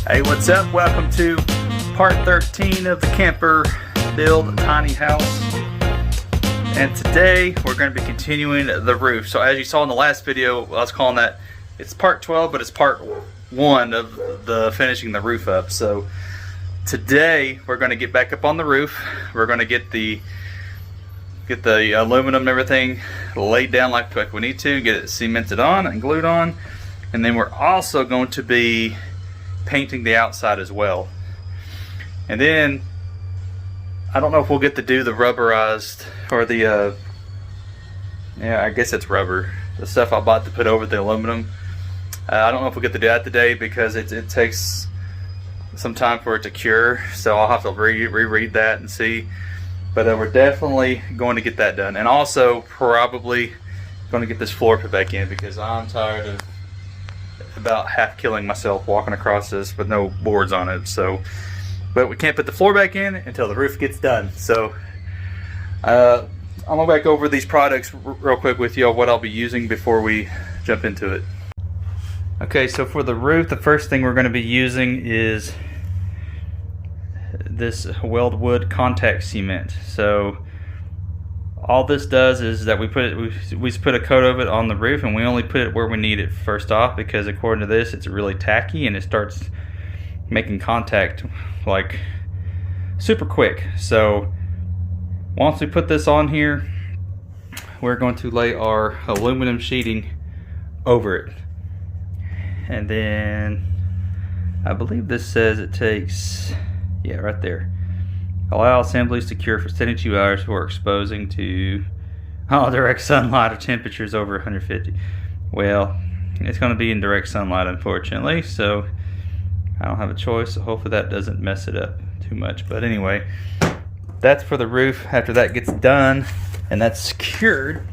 Hey, what's up? Welcome to part 13 of the camper build tiny house. And today we're going to be continuing the roof. So as you saw in the last video, I was calling that, it's part 12, but it's part 1 of the finishing the roof up. So today we're going to get back up on the roof. We're going to get the aluminum and everything laid down like we need to, get it cemented on and glued on. And then we're also going to be painting the outside as well. And then I don't know if we'll get to do the rubberized or the yeah, I guess it's rubber, the stuff I bought to put over the aluminum. I don't know if we'll get to do that today because it takes some time for it to cure, so I'll have to reread that and see. But we're definitely going to get that done, and also probably going to get this floor put back in because I'm tired of about half killing myself walking across this with no boards on it. So, but we can't put the floor back in until the roof gets done. So I'm gonna go back over these products real quick with you, what I'll be using before we jump into it. Okay, so for the roof, the first thing we're going to be using is this Weldwood contact cement. So all this does is that we put a coat of it on the roof, and we only put it where we need it first off, because according to this it's really tacky and it starts making contact like super quick. So once we put this on here, we're going to lay our aluminum sheeting over it, and then I believe this says it takes, yeah, right there, allow assemblies to cure for 72 hours before exposing to direct sunlight or temperatures over 150. Well, it's going to be in direct sunlight, unfortunately, so I don't have a choice. So hopefully that doesn't mess it up too much. But anyway, that's for the roof. After that gets done and that's secured,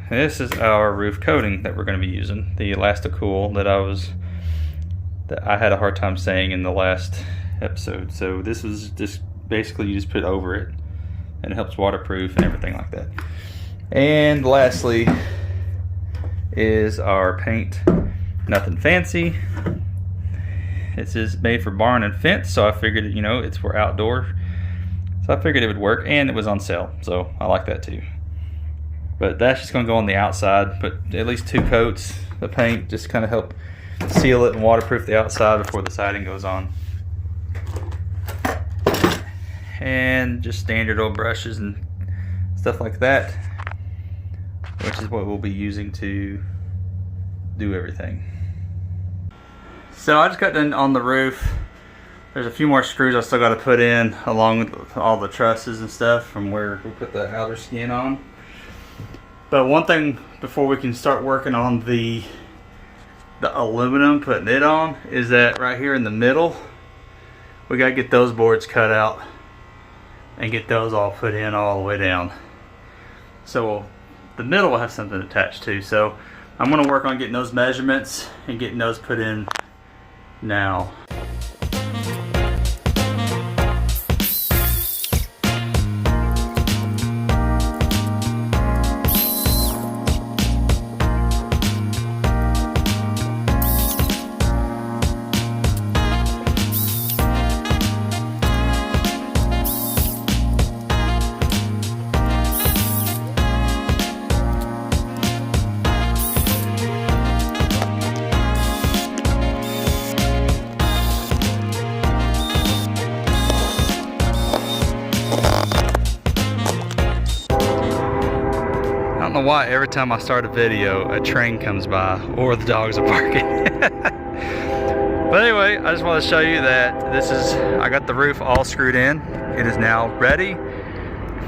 this is our roof coating that we're going to be using, the Elasticool that I had a hard time saying in the last episode. So this is just basically you just put over it and it helps waterproof and everything like that. And lastly is our paint. Nothing fancy. This is made for barn and fence, so I figured, you know, it's for outdoor, so I figured it would work, and it was on sale, so I like that too. But that's just going to go on the outside. Put at least 2 coats of paint, just kind of help seal it and waterproof the outside before the siding goes on. And just standard old brushes and stuff like that, which is what we'll be using to do everything. So I just got done on the roof. There's a few more screws I still got to put in along with all the trusses and stuff from where we put the outer skin on. But one thing before we can start working on the aluminum, putting it on, is that right here in the middle we got to get those boards cut out and get those all put in all the way down. So the middle will have something attached to. So I'm going to work on getting those measurements and getting those put in now. I don't know why every time I start a video a train comes by or the dogs are barking. But anyway, I just want to show you that I got the roof all screwed in. It is now ready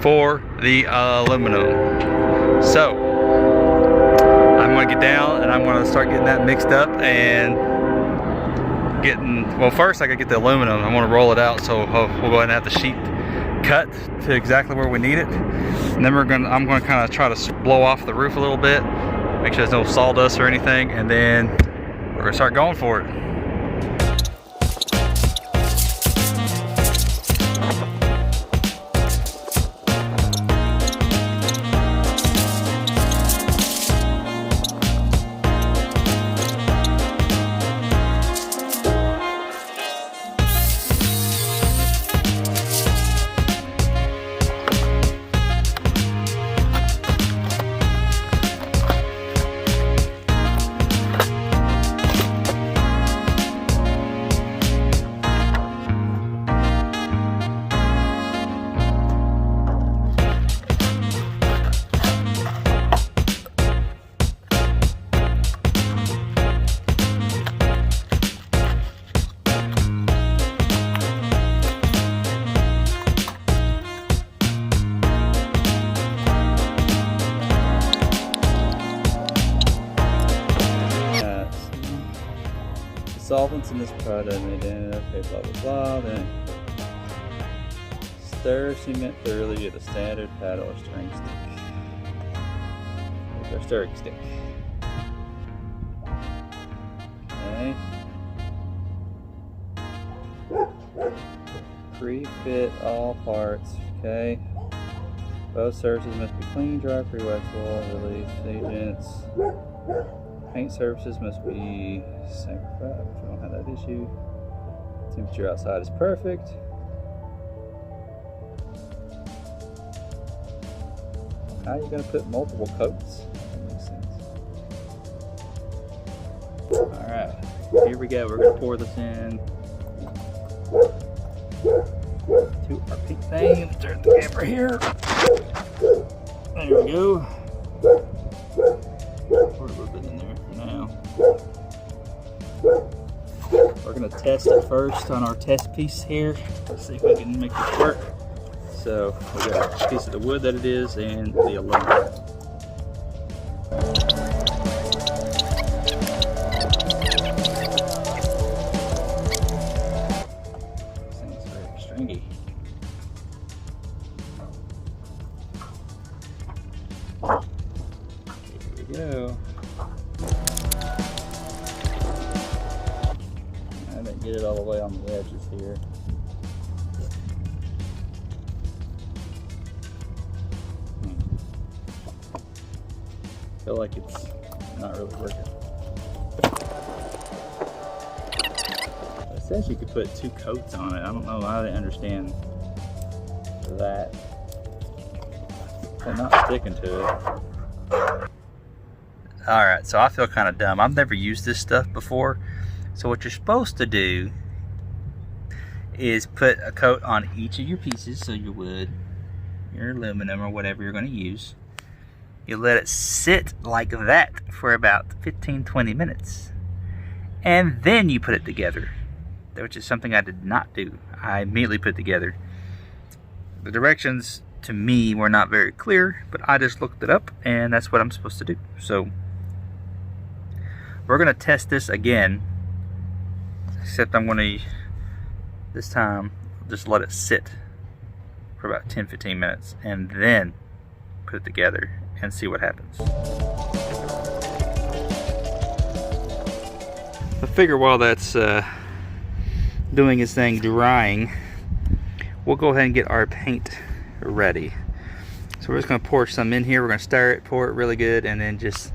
for the aluminum. So I'm going to get down and I'm going to start getting that mixed up and well, first I got to get the aluminum. I'm going to roll it out, so we'll go ahead and have the sheet cut to exactly where we need it, and then I'm going to kind of try to blow off the roof a little bit, make sure there's no sawdust or anything, and then we're going to start going for it. solvents in this product, okay, blah blah blah. Then stir cement thoroughly with a standard paddle or stirring stick. With our stirring stick. Okay. Pre-fit all parts. Okay. Both surfaces must be clean, dry, pre-waxable, release agents. Paint surfaces must be same fat. We don't have that issue. Temperature outside is perfect. How are you going to put multiple coats? That makes sense. Alright, here we go. We're going to pour this in to our pink thing. Let's turn the camera here. There we go. Pour a little bit in there for now. We're going to test it first on our test piece here. Let's see if we can make this work. So we got a piece of the wood that it is and the aluminum. This thing's very stringy. Here we go. I didn't get it all the way on the edges here. I feel like it's not really working. It says you could put 2 coats on it. I don't know. I didn't understand that. They're not sticking to it. Alright, so I feel kind of dumb. I've never used this stuff before. So what you're supposed to do is put a coat on each of your pieces. So your wood, your aluminum, or whatever you're going to use. You let it sit like that for about 15-20 minutes. And then you put it together, which is something I did not do. I immediately put it together. The directions to me were not very clear, but I just looked it up and that's what I'm supposed to do. So we're going to test this again, except I'm going to, this time, just let it sit for about 10-15 minutes and then put it together and see what happens. I figure while that's doing its thing, drying, we'll go ahead and get our paint ready. So we're just going to pour some in here. We're going to stir it, pour it really good, and then just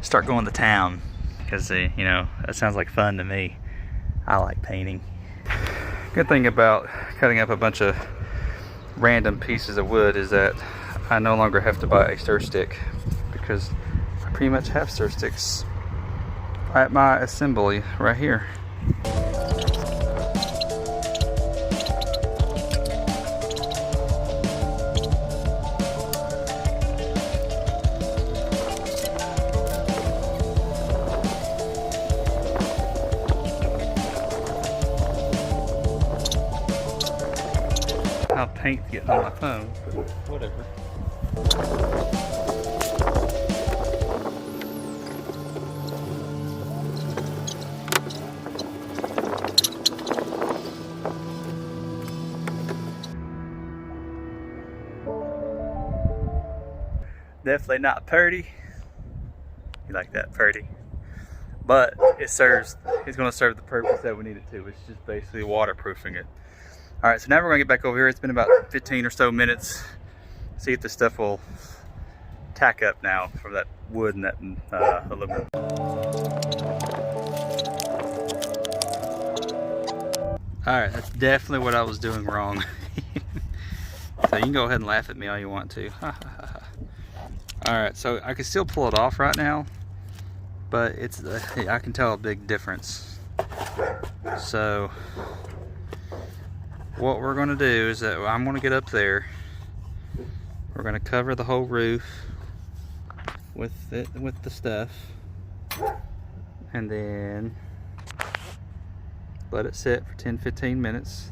start going to town. Because, you know, that sounds like fun to me. I like painting. Good thing about cutting up a bunch of random pieces of wood is that I no longer have to buy a stir stick, because I pretty much have stir sticks at my assembly right here. How paint's getting on my phone, but whatever. Definitely not pretty. You like that, pretty? But it serves, it's going to serve the purpose that we need it to. It's just basically waterproofing it. Alright, so now we're going to get back over here. It's been about 15 or so minutes. See if this stuff will tack up now from that wood and that aluminum. Alright, that's definitely what I was doing wrong. So you can go ahead and laugh at me all you want to. Alright, so I can still pull it off right now, but it's I can tell a big difference. So what we're going to do is that I'm going to get up there. We're going to cover the whole roof with the stuff, and then let it sit for 10-15 minutes,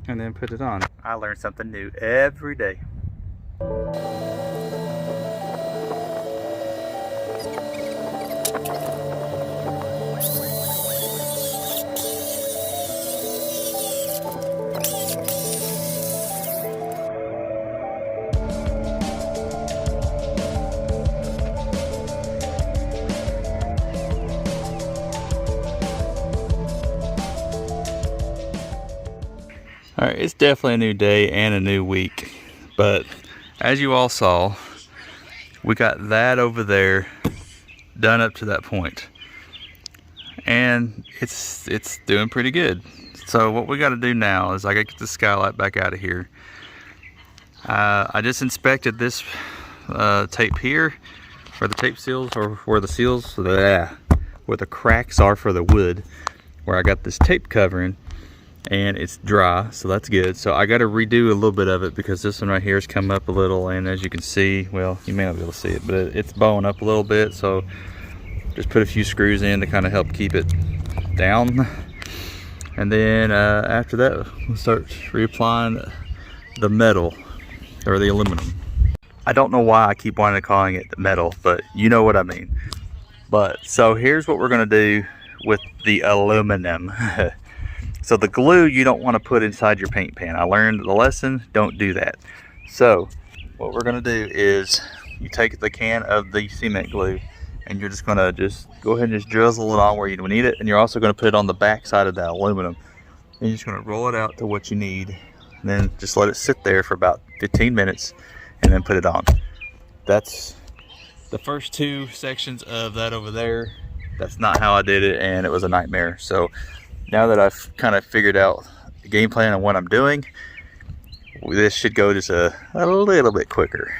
and then put it on. I learn something new every day. All right, it's definitely a new day and a new week, but as you all saw, we got that over there done up to that point, and it's doing pretty good. So what we got to do now is I got to get the skylight back out of here. I just inspected this tape here, where the tape seals, or where the seals, where the cracks are for the wood, where I got this tape covering, and it's dry, so that's good. So I got to redo a little bit of it because this one right here has come up a little, and as you can see, well, you may not be able to see it, but it's bowing up a little bit. So just put a few screws in to kind of help keep it down, and then after that we'll start reapplying the metal, or the aluminum. I don't know why I keep wanting to calling it metal, but you know what I mean. But so here's what we're going to do with the aluminum. So the glue you don't want to put inside your paint pan. I learned the lesson, don't do that. So what we're going to do is you take the can of the cement glue, and you're just going to go ahead and just drizzle it on where you need it, and you're also going to put it on the back side of that aluminum. And you're just going to roll it out to what you need, and then just let it sit there for about 15 minutes, and then put it on. That's the first two sections of that over there. That's not how I did it, and it was a nightmare. So now that I've kind of figured out the game plan and what I'm doing, this should go just a little bit quicker.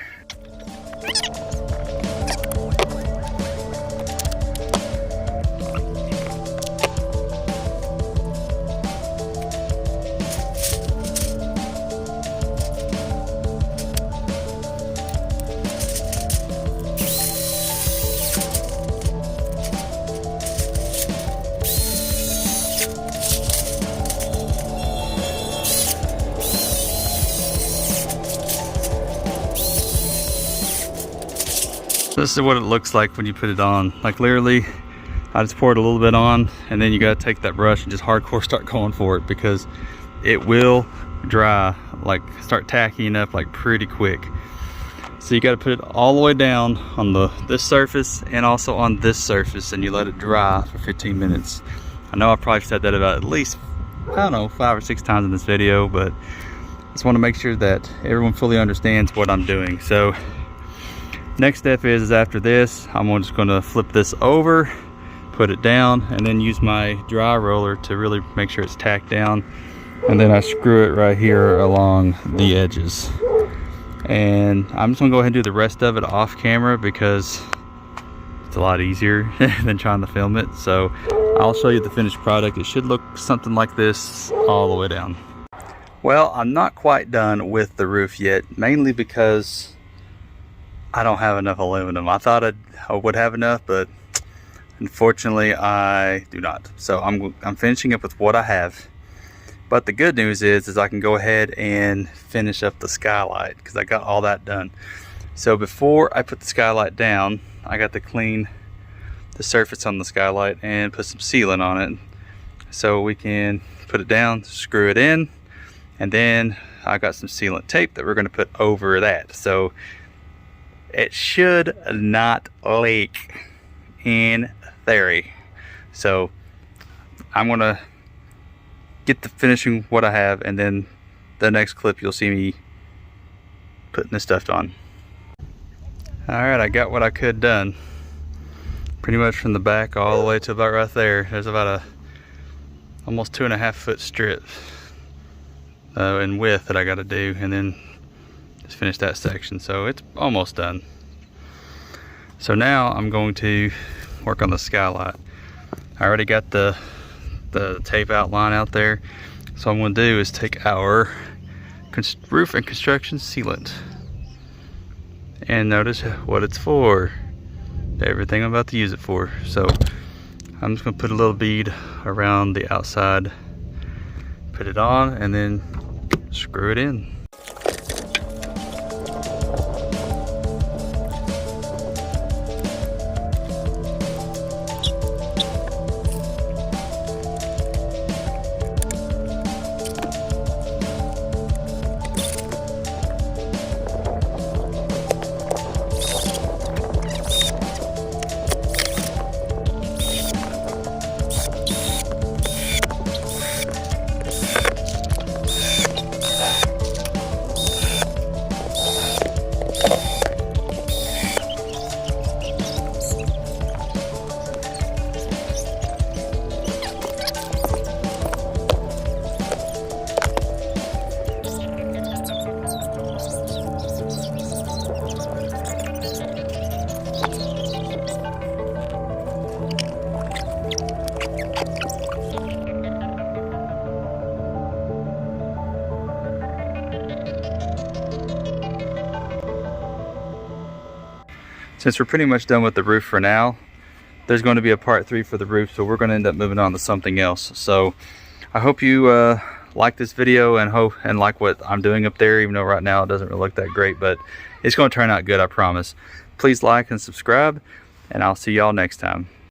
This is what it looks like when you put it on. Like literally, I just poured a little bit on, and then you gotta take that brush and just hardcore start going for it, because it will dry, like start tacking up like pretty quick. So you gotta put it all the way down on this surface and also on this surface, and you let it dry for 15 minutes. I know I probably said that about at least, I don't know, 5 or 6 times in this video, but I just wanna make sure that everyone fully understands what I'm doing. So next step is after this, I'm just going to flip this over, put it down, and then use my dry roller to really make sure it's tacked down. And then I screw it right here along the edges. And I'm just going to go ahead and do the rest of it off camera because it's a lot easier than trying to film it. So I'll show you the finished product. It should look something like this all the way down. Well, I'm not quite done with the roof yet, mainly because I don't have enough aluminum. I thought I would have enough, but unfortunately I do not. So I'm finishing up with what I have. But the good news is I can go ahead and finish up the skylight, because I got all that done. So before I put the skylight down, I got to clean the surface on the skylight and put some sealant on it, so we can put it down, screw it in, and then I got some sealant tape that we're going to put over that. So it should not leak in theory. So I'm gonna get the finishing what I have, and then the next clip you'll see me putting this stuff on. Alright, I got what I could done. Pretty much from the back all the way to about right there. There's about a almost 2.5 foot strip in width that I got to do, and then just finish that section. So it's almost done. So now I'm going to work on the skylight. I already got the tape outline out there. So what I'm going to do is take our roof and construction sealant, and notice what it's for. Everything I'm about to use it for. So I'm just going to put a little bead around the outside, put it on, and then screw it in. since we're pretty much done with the roof for now, there's going to be a part 3 for the roof, so we're going to end up moving on to something else. So I hope you like this video and like what I'm doing up there, even though right now it doesn't really look that great, but it's going to turn out good, I promise. Please like and subscribe, and I'll see y'all next time.